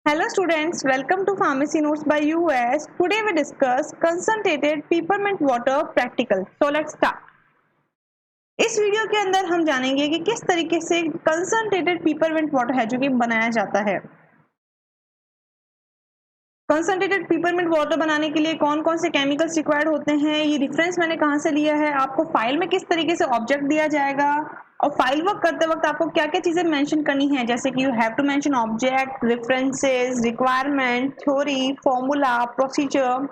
Hello students, welcome to Pharmacy Notes by US. Today we discuss concentrated peppermint water practical. So let's start. इस video के अंदर हम जानेंगे कि किस तरीके से कंसंट्रेटेड पीपरमिंट वाटर है जो कि बनाया जाता है। कंसंट्रेटेड पीपरमिंट वाटर बनाने के लिए कौन कौन से केमिकल्स रिक्वायर्ड होते हैं, ये रेफरेंस मैंने कहाँ से लिया है, आपको फाइल में किस तरीके से ऑब्जेक्ट दिया जाएगा और फाइल वर्क करते वक्त आपको क्या क्या चीजें मेंशन करनी है, जैसे कि you have to mention object, references, requirement, theory, formula, procedure,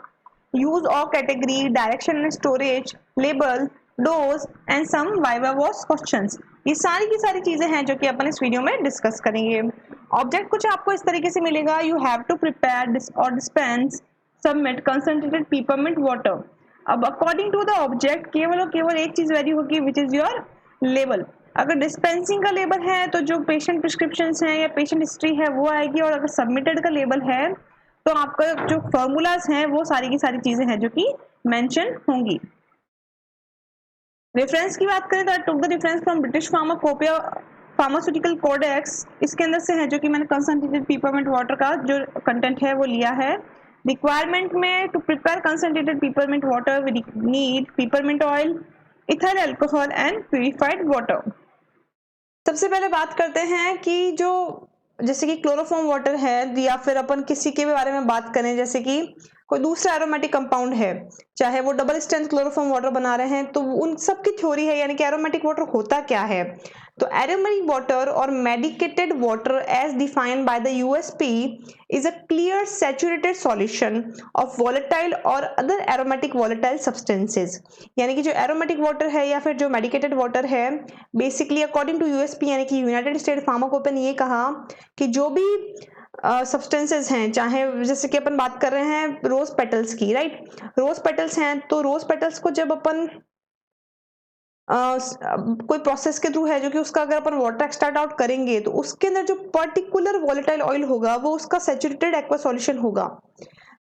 use or category, direction and storage, label, dose and some viva voce questions. ये सारी की सारी चीजें हैं जो कि अपन इस वीडियो में डिस्कस करेंगे। ऑब्जेक्ट कुछ आपको इस तरीके से मिलेगा, यू हैव टू प्रिपेयर और dispense submit concentrated peppermint water. अब अकॉर्डिंग टू द ऑब्जेक्ट केवल और केवल एक चीज वेरी होगी, विच इज योर लेबल। अगर डिस्पेंसिंग का लेबल है तो जो पेशेंट प्रिस्क्रिप्शन है या पेशेंट हिस्ट्री है वो आएगी, और अगर सबमिटेड का लेबल है तो आपका जो फॉर्मूलाज हैं वो सारी की सारी चीजें हैं जो कि मेंशन होंगी। रेफरेंस की बात करें तो I took the reference from British pharmacopoeia pharmaceutical codex. इसके अंदर से है जो कि मैंने कंसंट्रेटेड पीपरमिंट वाटर का जो कंटेंट है वो लिया है। रिक्वायरमेंट में to prepare concentrated peppermint water we need peppermint oil, ethyl alcohol and purified water. सबसे पहले बात करते हैं कि जो जैसे कि क्लोरोफॉर्म वाटर है, या फिर अपन किसी के भी बारे में बात करें, जैसे कि कोई दूसरा एरोमेटिक कंपाउंड है, चाहे वो डबल स्ट्रेंथ क्लोरोफॉर्म वाटर बना रहे हैं, तो उन सब की थ्योरी है, यानी कि एरोमेटिक वाटर होता क्या है। तो एरोमेटिक वाटर और medicated water as defined by the USP is a clear saturated solution of volatile और other aromatic volatile substances। यानी कि जो एरोमेटिक वाटर है या फिर जो मेडिकेटेड वाटर है, बेसिकली अकॉर्डिंग टू यूएसपी यानी कि यूनाइटेड स्टेट फार्माकोपिया ने ये कहा कि जो भी सब्सटेंसेस हैं, चाहे जैसे कि अपन बात कर रहे हैं रोज पेटल्स की, राइट, रोज पेटल्स हैं, तो रोज पेटल्स को जब अपन कोई प्रोसेस के थ्रू है जो कि उसका अगर अपन वाटर एक्सट्रैक्ट आउट करेंगे तो उसके अंदर जो पर्टिकुलर वॉलेटाइल ऑयल होगा वो उसका सैचुरेटेड एक्वा सॉल्यूशन होगा।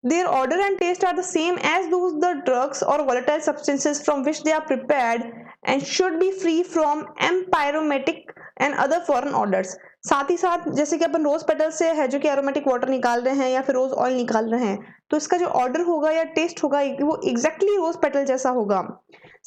Their odor and taste are the same as those the drugs or volatile substances from which they are prepared and should be free from empyromatic and other foreign odors। साथ ही साथ जैसे कि अपन rose petal से है जो कि aromatic water निकाल रहे हैं या फिर रोज ऑयल निकाल रहे हैं, तो इसका जो ऑर्डर होगा या टेस्ट होगा वो एग्जैक्टली रोज पेटल जैसा होगा।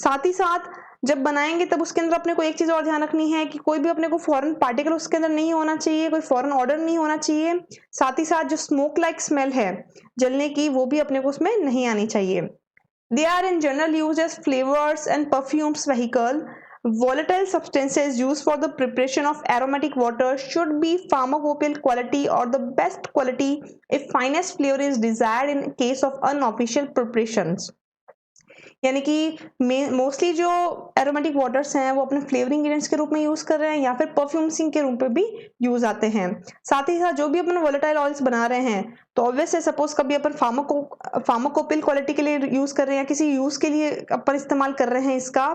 साथ ही साथ जब बनाएंगे तब उसके अंदर अपने को एक चीज और ध्यान रखनी है कि कोई भी अपने को फॉरेन पार्टिकल उसके अंदर नहीं होना चाहिए, कोई फॉरेन ऑर्डर नहीं होना चाहिए। साथ ही साथ जो स्मोक लाइक स्मेल है जलने की, वो भी अपने को उसमें नहीं आनी चाहिए। They are in general used as flavors and perfumes vehicle. Volatile substances used for the preparation of aromatic water should be pharmacopoeial quality or the best quality if finest flavor is desired in case of unofficial preparations। यानी कि mostly जो aromatic waters हैं वो अपने flavouring ingredients के रूप में use कर रहे हैं या फिर परफ्यूम्सिंग के रूप में भी यूज आते हैं। साथ ही साथ जो भी अपन वोलेटाइल ऑयल्स बना रहे हैं, तो ऑब्वियस है सपोज कभी अपन फार्माकोपिल क्वालिटी के लिए यूज कर रहे हैं या किसी यूज के लिए अपन इस्तेमाल कर रहे हैं इसका,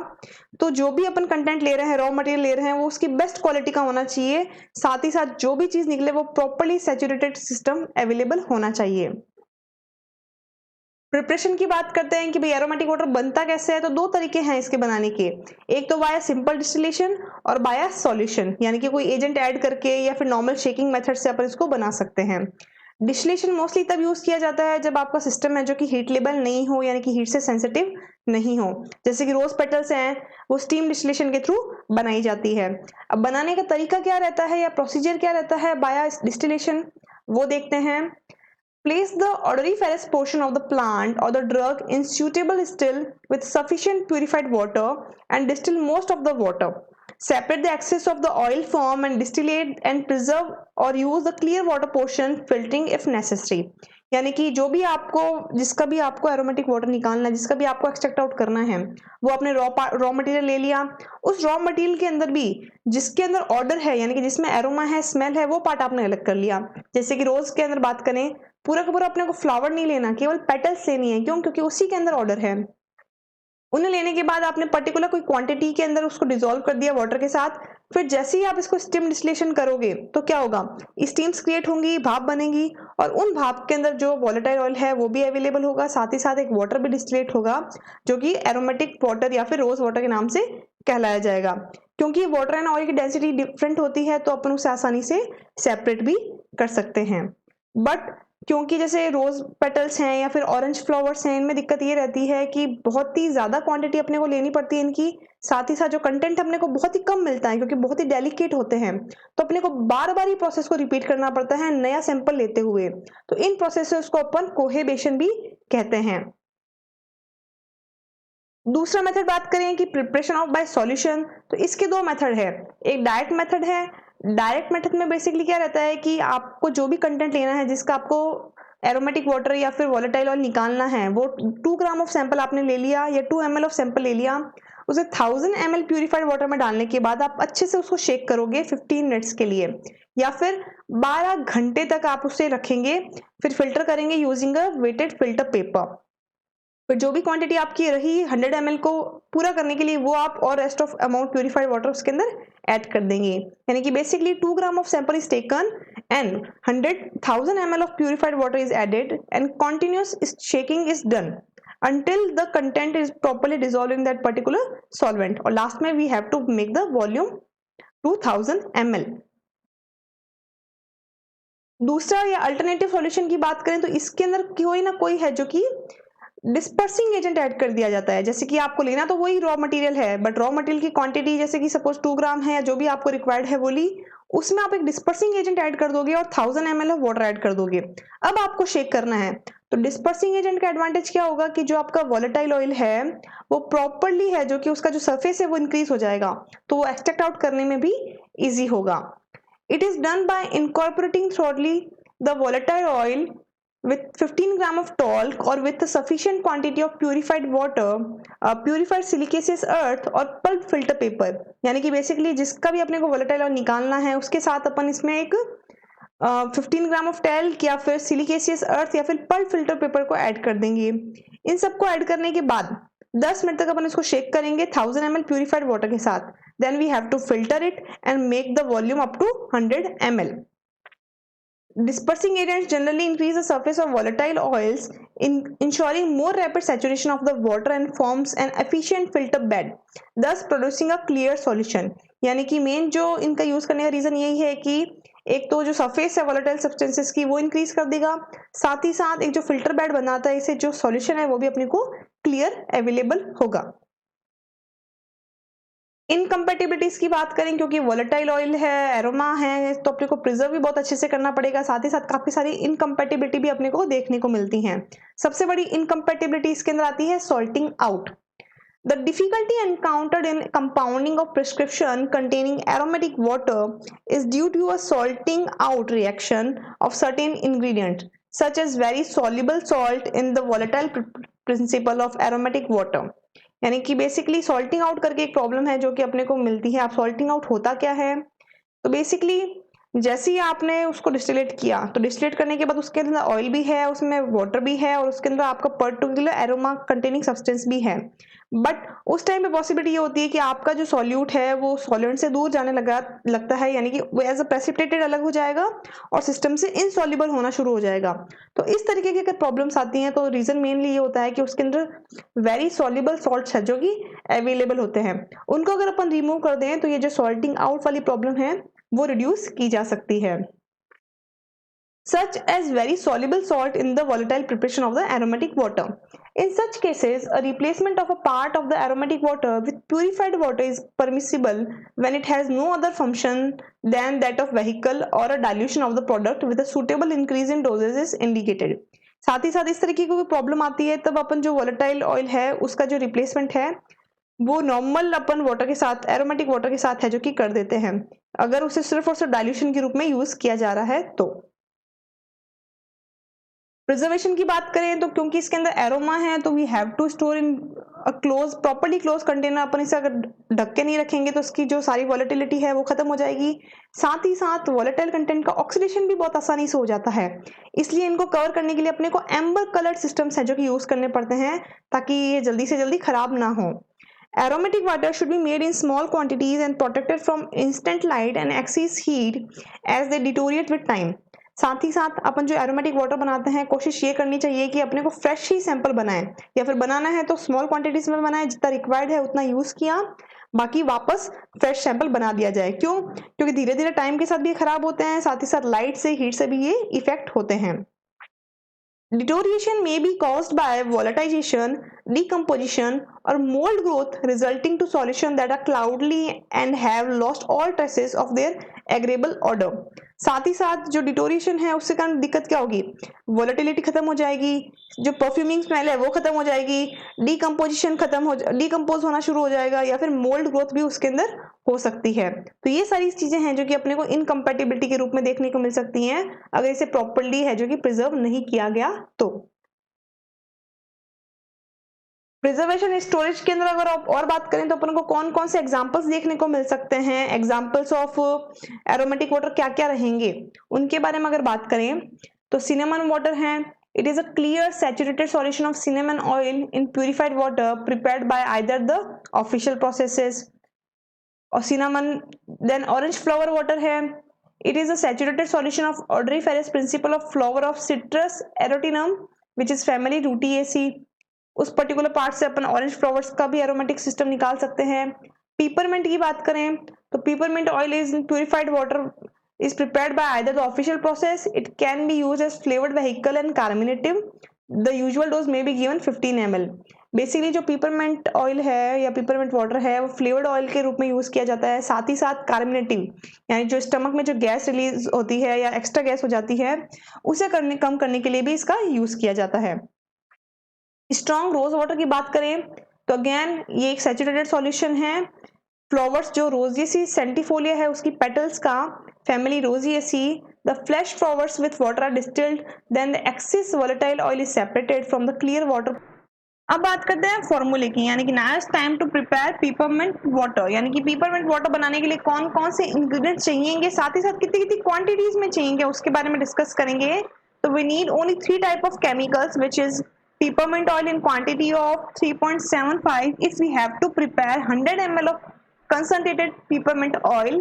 तो जो भी अपन कंटेंट ले रहे हैं, रॉ मटेरियल ले रहे हैं, वो उसकी बेस्ट क्वालिटी का होना चाहिए। साथ ही साथ जो भी चीज निकले वो प्रॉपरली सैचुरेटेड सिस्टम अवेलेबल होना चाहिए। प्रिपरेशन की बात करते हैं कि भाई एरोमेटिक वाटर बनता कैसे है, तो दो तरीके हैं इसके बनाने के। एक तो बाया सिंपल डिस्टिलेशन और बाया सॉल्यूशन, यानी कि कोई एजेंट ऐड करके या फिर नॉर्मल शेकिंग मेथड से अपन इसको बना सकते हैं। डिस्टिलेशन मोस्टली तब यूज किया जाता है जब आपका सिस्टम है जो कि हीट लेबल नहीं हो, यानी कि हीट से सेंसिटिव नहीं हो। जैसे कि रोज पेटल्स हैं वो स्टीम डिस्टिलेशन के थ्रू बनाई जाती है। अब बनाने का तरीका क्या रहता है या प्रोसीजर क्या रहता है बाया डिस्टिलेशन, वो देखते हैं। Place the odoriferous portion of the plant or the drug in suitable still with sufficient purified water and distill most of the water. Separate the excess of the oil form and distillate and preserve or use the clear water portion, filtering if necessary। यानी कि जो भी आपको जिसका भी आपको aromatic water निकालना है, जिसका भी आपको एक्सट्रैक्ट आउट करना है, वो आपने रॉ मटेरियल ले लिया। उस रॉ मटेरियल के अंदर भी जिसके अंदर ऑर्डर है, यानी कि जिसमें एरोमा है, स्मेल है, वो पार्ट आपने अलग कर लिया। जैसे कि रोज के अंदर बात करें, पूरा का पूरा अपने को फ्लावर नहीं लेना, केवल पेटल्स लेनी है। क्यों? क्योंकि उसी के अंदर ऑर्डर है। उन्हें लेने के बाद आपने पर्टिकुलर कोई क्वांटिटी के अंदर उसको डिसॉल्व कर दिया वाटर के साथ। फिर जैसे ही आप इसको स्टीम डिस्टिलेशन करोगे तो क्या होगा, स्टीम्स क्रिएट होंगी, भाप बनेगी, और उन भाप के अंदर जो वॉलेटाइल ऑयल है वो भी अवेलेबल होगा। साथ ही साथ एक वाटर भी डिस्टिलेट होगा जो कि एरोमेटिक वाटर या फिर रोज वाटर के नाम से कहलाया जाएगा। क्योंकि वाटर एंड ऑयल की डेंसिटी डिफरेंट होती है तो अपन उसे आसानी से सेपरेट भी कर सकते हैं। बट क्योंकि जैसे रोज पेटल्स हैं या फिर ऑरेंज फ्लावर्स हैं, इनमें दिक्कत ये रहती है कि बहुत ही ज्यादा क्वांटिटी अपने को लेनी पड़ती है इनकी, साथ ही साथ जो कंटेंट अपने को बहुत ही कम मिलता है क्योंकि बहुत ही डेलिकेट होते हैं, तो अपने को बार बार ही प्रोसेस को रिपीट करना पड़ता है नया सैंपल लेते हुए। तो इन प्रोसेसेस को अपन कोहेबेशन भी कहते हैं। दूसरा मेथड बात करें कि प्रिपरेशन ऑफ बाय सॉल्यूशन, तो इसके दो मेथड है। एक डायरेक्ट मेथड है। डायरेक्ट मेथड में बेसिकली क्या रहता है कि आपको जो भी कंटेंट लेना है जिसका आपको एरोमेटिक वाटर या फिर वॉलेटाइल ऑयल निकालना है, वो 2 ग्राम ऑफ सैंपल आपने ले लिया या 2 ml ऑफ सैंपल ले लिया, उसे 1000 ml प्यूरिफाइड वाटर में डालने के बाद आप अच्छे से उसको शेक करोगे 15 मिनट्स के लिए, या फिर 12 घंटे तक आप उसे रखेंगे, फिर फिल्टर करेंगे using a weighted filter paper. फिर जो भी क्वांटिटी आपकी रही 100 ml को पूरा करने के लिए, वो आप और rest of amount purified water उसके अंदर ऐड कर देंगे। यानी कि basically 2 gram of sample is taken and 100,000 ml of purified water is added and continuous shaking is done until the content is properly dissolved in that particular solvent, और last में we have to make the volume 2000 ml। दूसरा या alternative solution की बात करें तो इसके अंदर कोई ना कोई है जो कि डिस्पर्सिंग एजेंट ऐड कर दिया जाता है। जैसे कि आपको लेना तो वही रॉ मटेरियल है, बट रॉ मटेरियल की क्वांटिटी जैसे कि सपोज 2 ग्राम है या जो भी आपको रिक्वायर्ड है वो ली, उसमें आप एक डिस्पर्सिंग एजेंट ऐड कर दोगे और 1000 ml ऑफ वाटर ऐड कर दोगे। अब आपको शेक करना है, तो डिस्पर्सिंग एजेंट का एडवांटेज क्या होगा कि जो आपका वॉलेटाइल ऑयल है वो प्रॉपरली है जो कि उसका जो सरफेस है वो इंक्रीज हो जाएगा, तो वो एक्सट्रैक्ट आउट करने में भी ईजी होगा। It is done by incorporating thoroughly the volatile oil with 15 gram of talc or with a sufficient quantity of purified water, purified silicaceous earth और pulp filter paper। यानी कि बेसिकली जिसका भी अपने को volatile oil निकालना है उसके साथ अपन इसमें एक 15 ग्राम ऑफ टेल्क या फिर सिलिकेसियस अर्थ या फिर पल्प फिल्टर पेपर को ऐड कर देंगे। इन सबको ऐड करने के बाद 10 मिनट तक अपन इसको शेक करेंगे 1000 ml प्यूरिफाइड वाटर के साथ। Then we have to filter it and make the volume up to 100 ml। Dispersing agents generally increase the surface of volatile oils, ensuring more rapid saturation of the water and forms an efficient filter bed, thus producing a clear solution। यानी कि main जो इनका use करने का reason यही है कि एक तो जो सरफेस है वोलेटाइल सब्सटेंसेस की वो इंक्रीज कर देगा, साथ ही साथ एक जो फिल्टर बेड बनाता है इससे जो सॉल्यूशन है वो भी अपने को क्लियर अवेलेबल होगा। इनकम्पेटिबिलिटीज की बात करें, क्योंकि वोलेटाइल ऑयल है, एरोमा है, तो अपने को प्रिजर्व भी बहुत अच्छे से करना पड़ेगा, साथ ही साथ काफी सारी इनकम्पेटिबिलिटी भी अपने को देखने को मिलती हैं। सबसे बड़ी इनकम्पेटिबिलिटी इसके अंदर आती है salting out. The difficulty encountered in compounding of prescription containing aromatic water is due to a salting out reaction of certain ingredients, such as very soluble salt in the volatile principle of aromatic water। यानी कि basically salting out करके एक problem है जो कि अपने को मिलती है। आप सॉल्टिंग आउट होता क्या है, तो बेसिकली जैसे ही आपने उसको डिस्टिलेट किया, तो डिस्टिलेट करने के बाद उसके अंदर ऑयल भी है, उसमें वाटर भी है और उसके अंदर आपका पर्टिकुलर एरोमा कंटेनिंग सब्सटेंस भी है। बट उस टाइम पे पॉसिबिलिटी ये होती है कि आपका जो सॉल्यूट है वो सॉल्वेंट से दूर जाने लगता है, यानी कि वो एज अ प्रेसिपिटेटेड अलग हो जाएगा और सिस्टम से इनसॉल्युबल होना शुरू हो जाएगा। तो इस तरीके की अगर प्रॉब्लम्स आती हैं तो रीजन मेनली ये होता है कि उसके अंदर वेरी सॉल्युबल सॉल्ट्स है जो कि अवेलेबल होते हैं, उनको अगर अपन रिमूव कर दें तो ये जो सॉल्टिंग आउट वाली प्रॉब्लम है वो रिड्यूस की जा सकती है। Such as very soluble salt in the volatile preparation of the aromatic water. In such cases, a replacement of a part of the aromatic water with purified water is permissible when it has no other function than that of vehicle, or a dilution of the product with a suitable increase in dosage is indicated। साथ ही साथ इस तरीके की कोई problem आती है तब अपन जो वोलेटाइल ऑयल है उसका जो रिप्लेसमेंट है वो नॉर्मल अपन वाटर के साथ, एरोमेटिक वाटर के साथ है जो कि कर देते हैं, अगर उसे सिर्फ और सिर्फ डाइल्यूशन के रूप में यूज किया जा रहा है तो। प्रिजर्वेशन की बात करें तो क्योंकि इसके अंदर एरोमा है तो we have to store in a close, properly close container. अपन इसे अगर ढक के नहीं रखेंगे तो इसकी जो सारी वॉलेटिलिटी है वो खत्म हो जाएगी। साथ ही साथ वॉलेटाइल कंटेंट का ऑक्सीडेशन भी बहुत आसानी से हो जाता है, इसलिए इनको कवर करने के लिए अपने को एम्बर कलर्ड सिस्टम्स है जो कि यूज करने पड़ते हैं ताकि ये जल्दी से जल्दी खराब ना हो। Aromatic water should be made in small quantities and protected from instant light and excess heat as they deteriorate with time। साथ ही साथ अपन जो एरोमेटिक वाटर बनाते हैं कोशिश ये करनी चाहिए कि अपने को फ्रेश ही सैंपल बनाएं, या फिर बनाना है तो स्मॉल क्वांटिटीज में बनाएं, जितना रिक्वायर्ड है उतना यूज किया, बाकी वापस फ्रेश सैंपल बना दिया जाए। क्यों? क्योंकि धीरे धीरे टाइम के साथ भी खराब होते हैं, साथ ही साथ लाइट से, हीट से भी ये इफेक्ट होते हैं। Deterioration may be caused by volatilization, decomposition, or mold growth resulting to solutions that are cloudy and have lost all traces of their agreeable order. साथ ही साथ जो डिटोरिएशन है उससे कारण दिक्कत क्या होगी? वोलेटिलिटी खत्म हो जाएगी, जो परफ्यूमिंग स्मेल है वो खत्म हो जाएगी, डिकम्पोज होना शुरू हो जाएगा, या फिर मोल्ड ग्रोथ भी उसके अंदर हो सकती है। तो ये सारी चीजें हैं जो कि अपने को इनकम्पैटिबिलिटी के रूप में देखने को मिल सकती हैं अगर इसे प्रॉपर्ली है जो कि प्रिजर्व नहीं किया गया तो। प्रिजर्वेशन स्टोरेज के अंदर अगर आप और बात करें तो अपन को कौन कौन से एग्जांपल्स देखने को मिल सकते हैं, एग्जांपल्स ऑफ एरोमेटिक वाटर क्या क्या रहेंगे उनके बारे में अगर बात करें तो सिनेमन वाटर है। It is a clear saturated solution of cinnamon oil in purified water prepared by either the official processes. और cinnamon then orange flower water है। It is a saturated solution of odoriferous principle of flower of citrus aurantium which is family Rutaceae. उस particular part से अपन orange flowers का भी aromatic system निकाल सकते हैं। पीपरमिंट की बात करें तो peppermint oil is in purified water is prepared by either the official process. It can be used as flavored vehicle and carminative. The usual dose may be given 15 ml. Basically जो peppermint oil है या peppermint water है वो flavoured oil के रूप में use किया जाता है, साथ ही साथ कार्मिनेटिव यानी जो स्टमक में जो गैस रिलीज होती है या एक्स्ट्रा गैस हो जाती है उसे कम करने के लिए भी इसका यूज किया जाता है। स्ट्रॉन्ग रोज वाटर की बात करें तो अगेन ये एक सैचुरेटेड सॉल्यूशन है। फ्लावर्स जो रोजिएसी सेंटिफोलिया है उसकी पेटल्स का family Rosaceae, the flash flowers with water are distilled, then the excess volatile oil is separated from the clear water. अब बात करते हैं फॉर्मूले की, यानी कि now is time to prepare peppermint water, यानी कि पीपरमिंट वाटर बनाने के लिए कौन कौन से इंग्रेडिएंट्स चाहिएंगे, साथ ही साथ कितनी कितनी क्वांटिटीज में चाहिएंगे उसके बारे में डिस्कस करेंगे। तो we need only 3 type of chemicals which is peppermint oil in quantity of 3.75 if we have to prepare 100 ml of concentrated peppermint oil,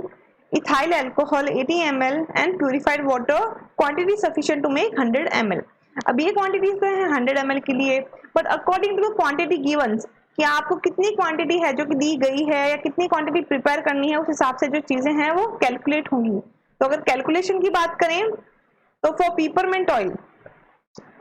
ethyl alcohol 80 ml and purified water quantity sufficient to make 100 ml। अब ये quantities तो है 100 ml के लिए, but according to the quantity given कि आपको कितनी quantity है जो कि दी गई है या कितनी क्वांटिटी प्रिपेयर करनी है उस हिसाब से जो चीजें हैं वो कैलकुलेट होंगी। तो अगर कैलकुलेशन की बात करें तो फॉर पीपरमिंट ऑयल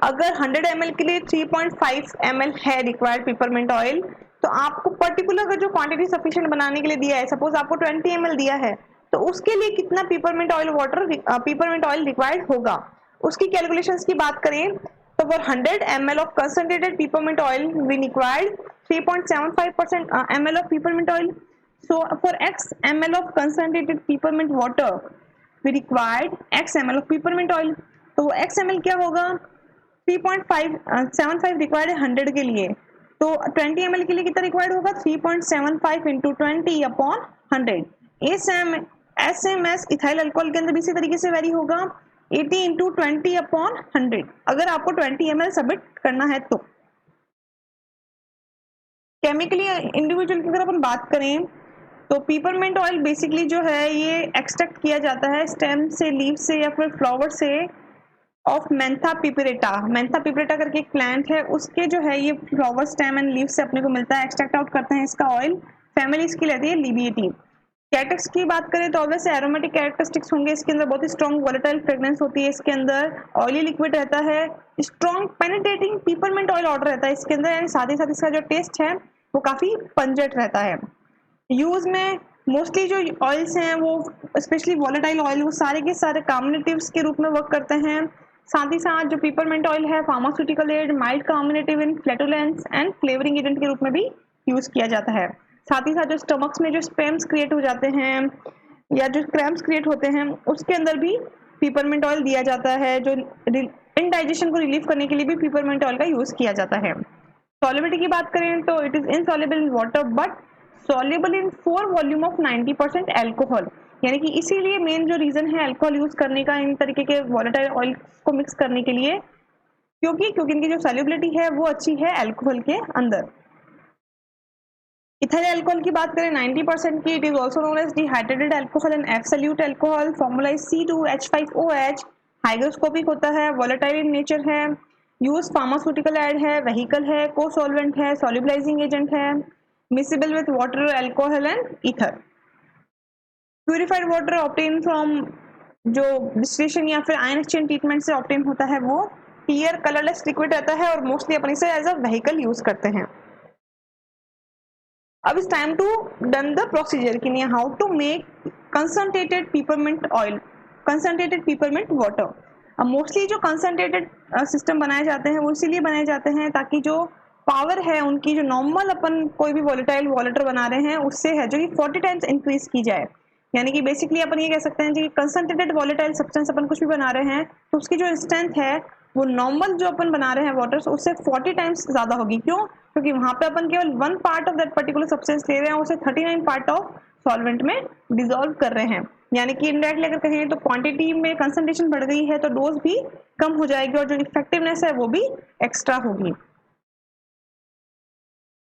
अगर 100 ml के लिए 3.5 ml है रिक्वायर्ड पीपरमिंट ऑयल, तो आपको पर्टिकुलर अगर जो क्वांटिटी सफिशिएंट बनाने के लिए दिया है, सपोज आपको 20 ml दिया है, तो उसके लिए कितना पीपरमिंट ऑयल रिक्वायर्ड होगा उसकी कैलकुलेशंस की बात करें तो for 100 ml of concentrated peppermint oil we required 3.75% ml of peppermint oil. So for x ml of concentrated peppermint water we required x ml of peppermint oil. तो वो x ml क्या होगा, 3.75 रिक्वायर्ड है 100 के लिए, तो 20 ml के लिए कितना रिक्वायर्ड होगा 3.75 into 20 upon 100। SMS ethyl alcohol के अंदर भी इसी तरीके से वेरी होगा 80 इंटू 20 अपॉन 100 अगर आपको 20 ml सबमिट करना है तो। केमिकली इंडिविजुअल की अगर अपन बात करें तो पीपरमिंट ऑयल बेसिकली जो है ये एक्सट्रैक्ट किया जाता है स्टेम से, लीव से या फिर फ्लावर से ऑफ मेंथा पिपरेटा करके एक प्लांट है, उसके जो है ये फ्लावर स्टेम एंड लीव से अपने को मिलता है, एक्सट्रैक्ट आउट करते हैं इसका ऑयल, फैमिली इसकी रहती है लिबिएटी। कैरेक्टर्स की बात करें तो ऑब्वियसली एरोमेटिक कैरेक्टरिस्टिक्स होंगे इसके अंदर, बहुत ही स्ट्रॉन्ग वोलेटाइल फ्रेग्रेंस होती है इसके अंदर, ऑयली लिक्विड रहता है, स्ट्रॉन्ग पेनिट्रेटिंग पीपरमिंट ऑयल ऑर्डर रहता है इसके अंदर, एंड साथ ही साथ इसका जो टेस्ट है वो काफी पंजेंट रहता है। यूज में मोस्टली जो ऑयल्स हैं वो स्पेशली वोलेटाइल ऑयल वो सारे के सारे कार्मिनेटिव्स के रूप में वर्क करते हैं। साथ ही साथ जो पीपरमिंट ऑयल है pharmaceutical aid, mild carminative in flatulence and flavouring agent के रूप में भी यूज किया जाता है। साथ ही साथ जो स्टमक्स में जो स्पैम्स क्रिएट हो जाते हैं या जो क्रैम्प्स क्रिएट होते हैं उसके अंदर भी पीपरमिंट ऑयल दिया जाता है, जो इनडाइजेशन को रिलीव करने के लिए भी पीपरमिंट ऑयल का यूज किया जाता है। सॉल्युबिलिटी की बात करें तो it is insoluble in water but soluble in 4 volume of 90% alcohol, यानी कि इसीलिए मेन जो रीजन है अल्कोहल यूज करने का इन तरीके के वॉलेटाइल ऑयल को मिक्स करने के लिए, क्योंकि इनकी जो सॉल्युबिलिटी है वो अच्छी है अल्कोहल के अंदर। इथाइल अल्कोहल की बात करें 90% की, it is also known as dehydrated alcohol and absolute alcohol, formula is C2H5OH, hygroscopic होता है, वॉलेटाइल इन नेचर है, यूज फार्मास्यूटिकल एड है, वेहिकल है, को सॉल्वेंट है, सॉल्युबलाइजिंग एजेंट है। miscible with water, alcohol and ether. Purified water obtained from जो distillation या फिर आयन एक्सचेंज ट्रीटमेंट से ऑब्टेन होता है वो क्लियर कलरलेस लिक्विड रहता है और मोस्टली अपन इसे एज अ व्हीकल यूज करते हैं. अब इस time to done the procedure कि how to make concentrated peppermint oil, concentrated peppermint water. अब मोस्टली जो कंसंट्रेटेड सिस्टम बनाए जाते हैं वो इसीलिए बनाए जाते हैं ताकि जो पावर है उनकी जो नॉर्मल अपन कोई भी वॉलेटाइल वाटर बना रहे हैं उससे है जो कि 40 टाइम्स इंक्रीज की जाए. यानी कि बेसिकली अपन ये कह सकते हैं कि कंसंट्रेटेड वॉलेटाइल सब्सटेंस अपन कुछ भी बना रहे हैं तो उसकी जो स्ट्रेंथ है वो नॉर्मल जो अपन बना रहे हैं वाटर से उससे 40 टाइम्स ज्यादा होगी. क्यों? क्योंकि वहां पे अपन केवल 1 part of that particular substance ले रहे हैं, उसे 39 पार्ट ऑफ सॉल्वेंट में डिसॉल्व कर रहे हैं. यानी कि इनडायरेक्टली अगर कहें तो क्वांटिटी में कंसंट्रेशन बढ़ गई है तो डोज भी कम हो जाएगी और जो इफेक्टिवनेस है वो भी एक्स्ट्रा होगी.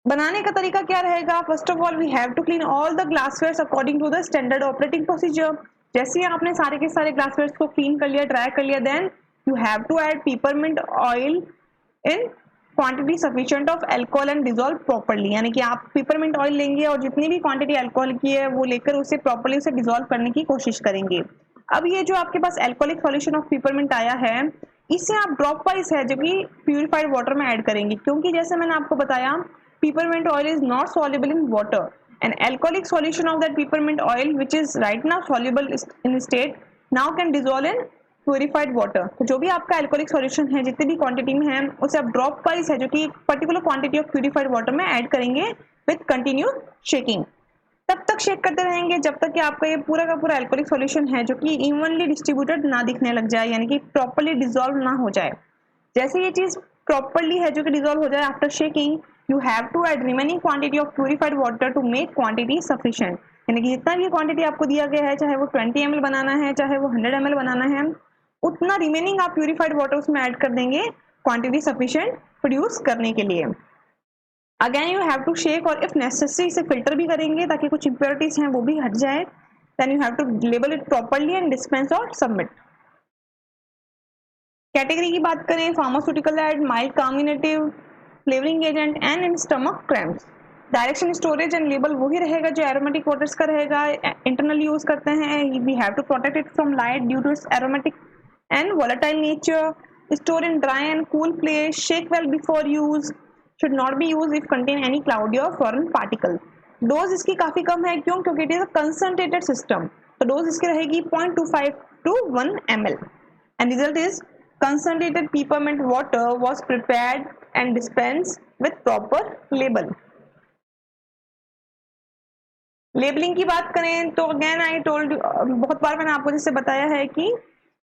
बनाने का तरीका क्या रहेगा? First of all we have to clean all the glasswares according to the standard operating procedure. जैसे ही आपने सारे के सारे ग्लासवेयर्स को क्लीन कर लिया, ड्राई कर लिया, then you have to add peppermint oil in quantity sufficient of alcohol and dissolve properly. यानी कि आप पिपरमिंट ऑयल लेंगे और जितनी भी क्वांटिटी अल्कोहल की है वो लेकर उसे प्रॉपर्ली उसे डिसॉल्व करने की कोशिश करेंगे. अब ये जो आपके पास अल्कोहलिक सॉल्यूशन ऑफ पिपरमिंट आया है इसे आप ड्रॉप वाइज है जो कि प्यूरिफाइड वाटर में ऐड करेंगे. क्योंकि जैसे मैंने आपको बताया peppermint oil is not soluble in water. An alcoholic solution of that peppermint oil which is right now soluble in state now can dissolve in purified water. तो जो भी आपका alcoholic solution है जितनी भी क्वांटिटी में है उसे आप ड्रॉप वाइज है जो कि particular quantity of purified water में ऐड करेंगे विथ कंटिन्यू शेकिंग. तब तक शेक करते रहेंगे जब तक कि आपका ये पूरा का पूरा अल्कोहलिक सॉल्यूशन है जो कि इवनली डिस्ट्रीब्यूटेड ना दिखने लग जाए, यानी कि प्रॉपर्ली डिसॉल्व ना हो जाए. जैसे ये चीज प्रॉपर्ली है जो कि डिसॉल्व हो जाए after shaking, you have to add remaining quantity of purified water to make quantity sufficient. यानी कि जितना भी क्वांटिटी आपको दिया गया है चाहे वो 20 ml बनाना है चाहे वो 100 ml बनाना है उतना रिमेनिंग आप प्यूरिफाइड वाटर उसमें ऐड कर देंगे क्वांटिटी सफिशिएंट प्रोड्यूस करने के लिए. Again you have to shake और इफ नेसेसरी इसे फिल्टर भी करेंगे ताकि कुछ इंप्योरिटीज हैं वो भी हट जाए. Then you have to label it properly and dispense और सबमिट. कैटेगरी की बात करें, pharmaceutical aid, mild carminative, flavouring agent and in stomach cramps. Direction, storage and label वही रहेगा जो एरोमेटिक वाटर्स का रहेगा. इंटरनली यूज करते हैं. We have to protect it from light due to its aromatic and volatile nature. Store in dry and cool place. Shake well before use. Should not be use if contain any cloudy और foreign particle. Dose इसकी काफी कम है. क्यों? क्योंकि it is a concentrated system. तो dose इसकी रहेगी 0.25 to 1 ml. And result is concentrated peppermint water was prepared and dispensed with proper label. Labelling की बात करें तो अगेन आई टोल्ड, बहुत बार मैंने आपको जैसे बताया है कि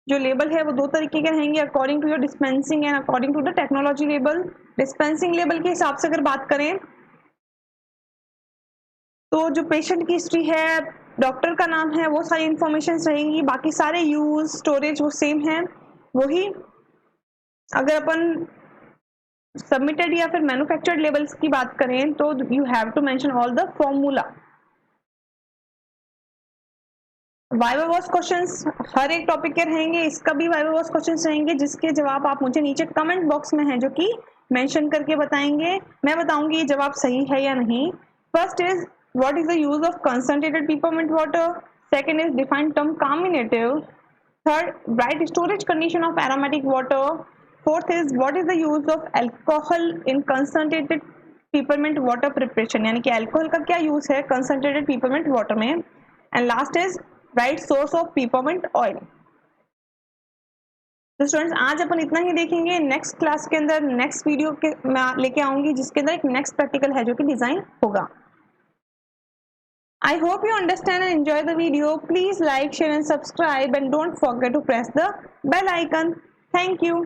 जो लेबल है वो दो तरीके के रहेंगे, according to your dispensing and according to the technology label. Dispensing label के हिसाब से अगर बात करें तो जो पेशेंट की हिस्ट्री है, डॉक्टर का नाम है, वो सारी इंफॉर्मेशन रहेंगी. बाकी सारे यूज, स्टोरेज वो सेम है. वही अगर अपन सबमिटेड या फिर मैन्युफैक्चर्ड लेबल्स की बात करें तो you have to mention all the formula. Viva voce questions हर एक टॉपिक के रहेंगे. इसका भी वाइवा वॉस क्वेश्चंस रहेंगे जिसके जवाब आप मुझे नीचे कमेंट बॉक्स में है जो कि मेंशन करके बताएंगे. मैं बताऊंगी ये जवाब सही है या नहीं. First is what is the use of concentrated peppermint water. Second is define term carminative. Third, write storage condition of aromatic water. Fourth is what is the use of alcohol in concentrated peppermint water preparation. यानी कि alcohol का क्या use है concentrated peppermint water में. And last is write source of peppermint oil. तो students आज अपन इतना ही देखेंगे. नेक्स्ट क्लास के अंदर नेक्स्ट वीडियो के मैं लेके आऊंगी जिसके अंदर एक नेक्स्ट प्रैक्टिकल है जो कि डिजाइन होगा. I hope you understand and enjoy the video. Please like, share and subscribe and don't forget to press the bell icon. Thank you.